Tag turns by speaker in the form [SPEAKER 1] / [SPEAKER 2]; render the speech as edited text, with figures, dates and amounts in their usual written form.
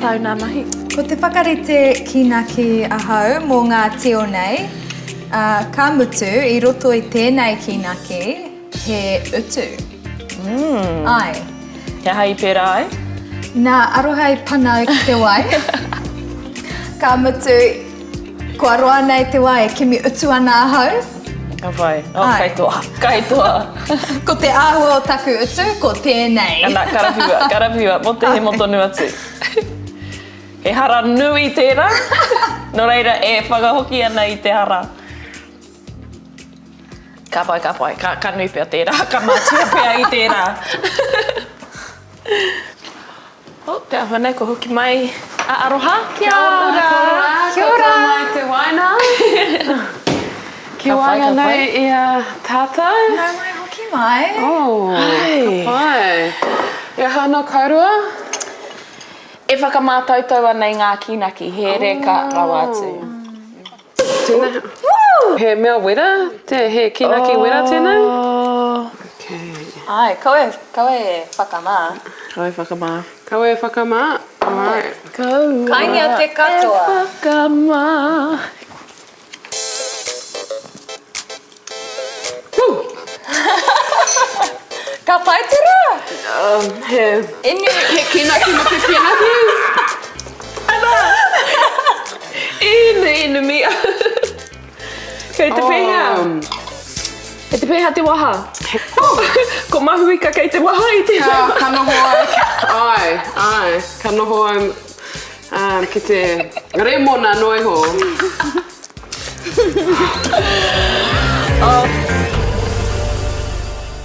[SPEAKER 1] tau nā mahi?
[SPEAKER 2] Ko te whakarite kinaki ahau mō ngā tio nei, ka mutu I roto I tēnei kinaki he utu. Ai.
[SPEAKER 1] Kia hai pērā ai?
[SPEAKER 2] Nā aroha I pana I te wai. Ka mutu, ko aroa nei te wai, kimi utu ana ahau.
[SPEAKER 1] Ka whai. Kaitoa.
[SPEAKER 2] Ko te āhua o taku utu, ko tēnei.
[SPEAKER 1] Ana, karawhiua, mo te he motonu atu. He hara nui tērā. No reira, e whakahoki ana I te hara. Ka pai, ka nui pia tērā, ka mātia pia I tērā. Te awhanei, ko hoki mai a aroha.
[SPEAKER 3] Kia ora!
[SPEAKER 2] Kia ora!
[SPEAKER 3] Ko mai te waina. Ki waia nei I a tātou.
[SPEAKER 2] Nau mai hoki mai.
[SPEAKER 3] Oh,
[SPEAKER 1] Ai.
[SPEAKER 3] ka pai. Ia hana kaurua?
[SPEAKER 1] E whakamātautau ana I ngā kinaki, he reka rawa atu.
[SPEAKER 3] Tēnā. He mea wera? He kinaki wera tēnei? Okay.
[SPEAKER 1] Ai, koe e whakamā.
[SPEAKER 3] Kau e whakamā. Kau e whakamā? Alright.
[SPEAKER 2] Kaingia te katoa.
[SPEAKER 1] Whakamā.
[SPEAKER 2] Ka pai tira?
[SPEAKER 3] He kinaki no te kinaki.
[SPEAKER 1] Inu mia. Kei te pēhea. Kei te pēhea te waha. Ko mahuika kei te waha I te
[SPEAKER 3] Ka noho ai. Ai. Ka noho ai ki te remona noiho.